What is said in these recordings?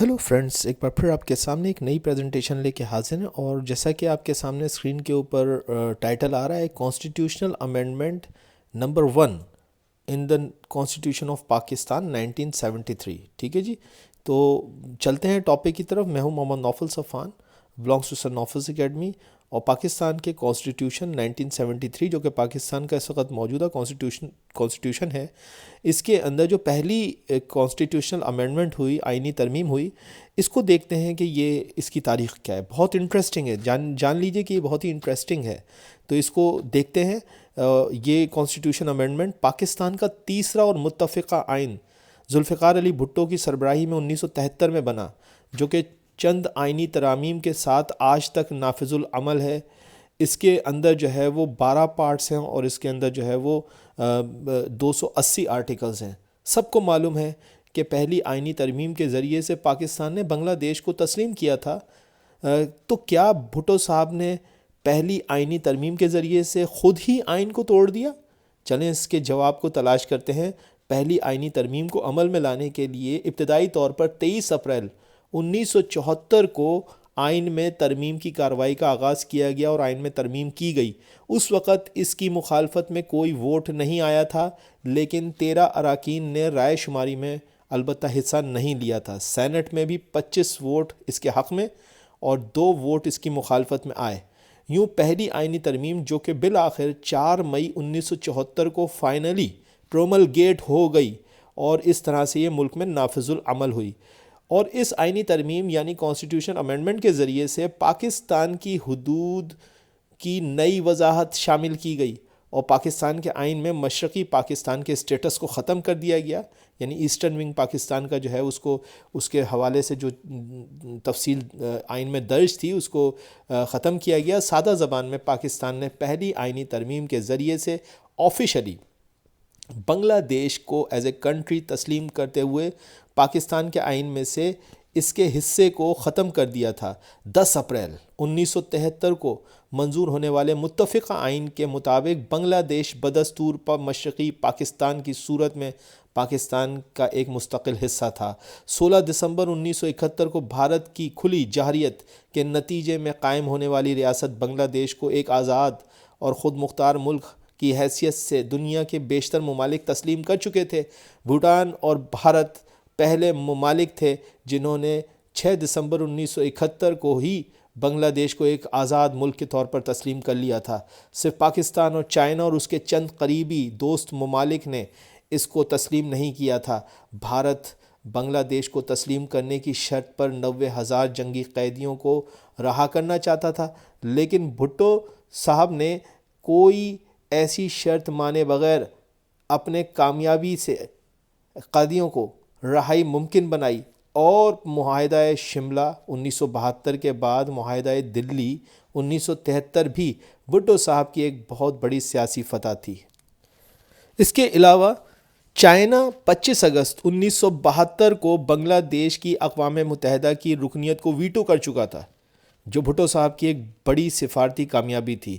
Hello friends, ایک بار پھر آپ کے سامنے ایک نئی پریزنٹیشن لے کے حاضر ہیں، اور جیسا کہ آپ کے سامنے اسکرین کے اوپر ٹائٹل آ رہا ہے constitutional amendment number 1 in the constitution of Pakistan 1973۔ ٹھیک ہے جی، تو چلتے ہیں ٹاپک کی طرف۔ میں ہوں Muhammad Naufal Safan, belongs to sir Naufal's academy, اور پاکستان کے کانسٹیٹیوشن 1973 جو کہ پاکستان کا اس وقت موجودہ کانسٹیٹیوشن ہے، اس کے اندر جو پہلی کانسٹیٹیوشنل امینڈمنٹ ہوئی، آئینی ترمیم ہوئی، اس کو دیکھتے ہیں کہ یہ اس کی تاریخ کیا ہے۔ بہت انٹرسٹنگ ہے، جان لیجئے کہ یہ بہت ہی انٹرسٹنگ ہے، تو اس کو دیکھتے ہیں۔ یہ کانسٹیٹیوشن امینڈمنٹ پاکستان کا تیسرا اور متفقہ آئین ذوالفقار علی بھٹو کی سربراہی میں 1973 میں بنا، جو کہ چند آئینی ترامیم کے ساتھ آج تک نافذ العمل ہے۔ اس کے اندر جو ہے وہ 12 پارٹس ہیں، اور اس کے اندر جو ہے وہ 280 آرٹیکلز ہیں۔ سب کو معلوم ہے کہ پہلی آئینی ترمیم کے ذریعے سے پاکستان نے بنگلہ دیش کو تسلیم کیا تھا۔ تو کیا بھٹو صاحب نے پہلی آئینی ترمیم کے ذریعے سے خود ہی آئین کو توڑ دیا؟ چلیں اس کے جواب کو تلاش کرتے ہیں۔ پہلی آئینی ترمیم کو عمل میں لانے کے لیے ابتدائی طور پر 23 اپریل 1974 کو آئین میں ترمیم کی کارروائی کا آغاز کیا گیا، اور آئین میں ترمیم کی گئی۔ اس وقت اس کی مخالفت میں کوئی ووٹ نہیں آیا تھا، لیکن 13 اراکین نے رائے شماری میں البتہ حصہ نہیں لیا تھا۔ سینٹ میں بھی 25 ووٹ اس کے حق میں اور 2 ووٹ اس کی مخالفت میں آئے۔ یوں پہلی آئینی ترمیم، جو کہ بالآخر 4 مئی 1974 کو فائنلی پروملگیٹ ہو گئی، اور اس طرح سے یہ ملک میں نافذ العمل ہوئی۔ اور اس آئینی ترمیم یعنی کانسٹیٹیوشن امینڈمنٹ کے ذریعے سے پاکستان کی حدود کی نئی وضاحت شامل کی گئی، اور پاکستان کے آئین میں مشرقی پاکستان کے اسٹیٹس کو ختم کر دیا گیا، یعنی ایسٹرن ونگ پاکستان کا جو ہے اس کے حوالے سے جو تفصیل آئین میں درج تھی اس کو ختم کیا گیا۔ سادہ زبان میں پاکستان نے پہلی آئینی ترمیم کے ذریعے سے آفیشلی بنگلہ دیش کو ایز اے کنٹری تسلیم کرتے ہوئے پاکستان کے آئین میں سے اس کے حصے کو ختم کر دیا تھا۔ 10 اپریل 1973 کو منظور ہونے والے متفقہ آئین کے مطابق بنگلہ دیش بدستور مشرقی پاکستان کی صورت میں پاکستان کا ایک مستقل حصہ تھا۔ 16 دسمبر 1971 کو بھارت کی کھلی جارحیت کے نتیجے میں قائم ہونے والی ریاست بنگلہ دیش کو ایک آزاد اور خود مختار ملک کی حیثیت سے دنیا کے بیشتر ممالک تسلیم کر چکے تھے۔ بھوٹان اور بھارت پہلے ممالک تھے جنہوں نے 6 دسمبر 1971 کو ہی بنگلہ دیش کو ایک آزاد ملک کے طور پر تسلیم کر لیا تھا۔ صرف پاکستان اور چائنا اور اس کے چند قریبی دوست ممالک نے اس کو تسلیم نہیں کیا تھا۔ بھارت بنگلہ دیش کو تسلیم کرنے کی شرط پر 90,000 جنگی قیدیوں کو رہا کرنا چاہتا تھا، لیکن بھٹو صاحب نے کوئی ایسی شرط مانے بغیر اپنے کامیابی سے قیدیوں کو رہائی ممکن بنائی، اور معاہدہ شملہ 1972 کے بعد معاہدہ دلی 1973 بھی بھٹو صاحب کی ایک بہت بڑی سیاسی فتح تھی۔ اس کے علاوہ چائنا 25 اگست 1972 کو بنگلہ دیش کی اقوام متحدہ کی رکنیت کو ویٹو کر چکا تھا، جو بھٹو صاحب کی ایک بڑی سفارتی کامیابی تھی،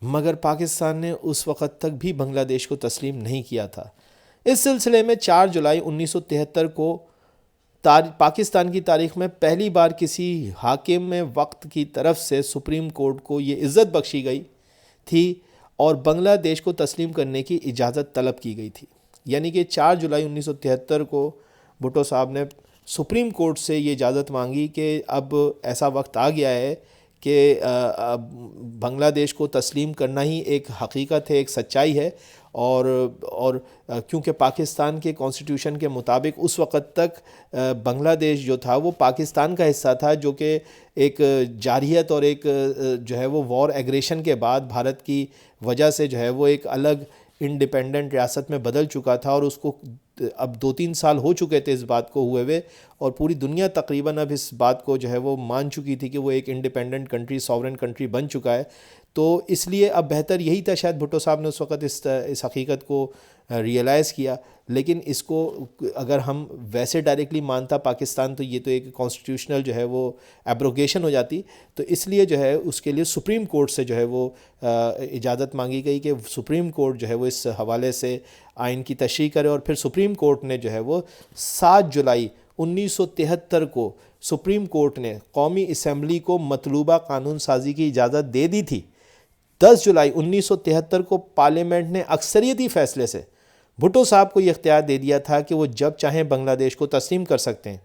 مگر پاکستان نے اس وقت تک بھی بنگلہ دیش کو تسلیم نہیں کیا تھا۔ اس سلسلے میں 4 جولائی 1973 کو پاکستان کی تاریخ میں پہلی بار کسی حاکم وقت کی طرف سے سپریم کورٹ کو یہ عزت بخشی گئی تھی اور بنگلہ دیش کو تسلیم کرنے کی اجازت طلب کی گئی تھی۔ یعنی کہ 4 جولائی 1973 کو بھٹو صاحب نے سپریم کورٹ سے یہ اجازت مانگی کہ اب ایسا وقت آ گیا ہے کہ بنگلہ دیش کو تسلیم کرنا ہی ایک حقیقت ہے، ایک سچائی ہے، اور کیونکہ پاکستان کے کانسٹیٹیوشن کے مطابق اس وقت تک بنگلہ دیش جو تھا وہ پاکستان کا حصہ تھا، جو کہ ایک جارحیت اور ایک جو ہے وہ وار ایگریشن کے بعد بھارت کی وجہ سے جو ہے وہ ایک الگ انڈیپینڈنٹ ریاست میں بدل چکا تھا، اور اس کو اب 2-3 سال ہو چکے تھے اس بات کو ہوئے، اور پوری دنیا تقریباً اب اس بات کو جو ہے وہ مان چکی تھی کہ وہ ایک انڈیپینڈنٹ کنٹری، ساورن کنٹری بن چکا ہے۔ تو اس لیے اب بہتر یہی تھا، شاید بھٹو صاحب نے اس وقت اس حقیقت کو ریئلائز کیا، لیکن اس کو اگر ہم ویسے ڈائریکٹلی مانتا پاکستان تو یہ تو ایک کانسٹیٹیوشنل جو ہے وہ ایبروگیشن ہو جاتی، تو اس لیے جو ہے اس کے لیے سپریم کورٹ سے جو ہے وہ اجازت مانگی گئی کہ سپریم کورٹ جو ہے وہ اس حوالے سے آئین کی تشریح کرے، اور پھر سپریم کورٹ نے جو ہے وہ 7 جولائی 1973 کو سپریم کورٹ نے قومی اسمبلی کو مطلوبہ قانون سازی کی اجازت دے دی تھی. 10 جولائی 1973 کو پارلیمنٹ نے اکثریتی فیصلے سے بھٹو صاحب کو یہ اختیار دے دیا تھا کہ وہ جب چاہیں بنگلہ دیش کو تسلیم کر سکتے ہیں،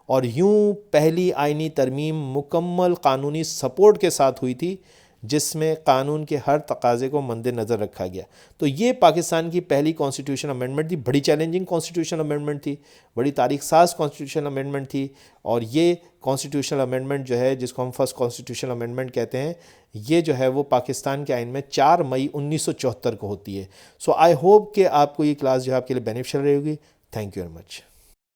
اور یوں پہلی آئینی ترمیم مکمل قانونی سپورٹ کے ساتھ ہوئی تھی، جس میں قانون کے ہر تقاضے کو مد نظر رکھا گیا. تو یہ پاکستان کی پہلی کانسٹیٹیوشن امینڈمنٹ تھی، بڑی چیلنجنگ کانسٹیٹیوشن امینڈمنٹ تھی، بڑی تاریخ ساز کانسٹیٹیوشن امینڈمنٹ تھی. اور یہ کانسٹیٹیوشنل امینڈمنٹ جو ہے، جس کو ہم فرسٹ کانسٹیٹیوشنل امینڈمنٹ کہتے ہیں، یہ جو ہے وہ پاکستان کے آئین میں 4 مئی 1974 کو ہوتی ہے. سو آئی ہوپ کہ آپ کو یہ کلاس جو ہے آپ کے لیے بینیفیشل رہے گی. Thank you very much.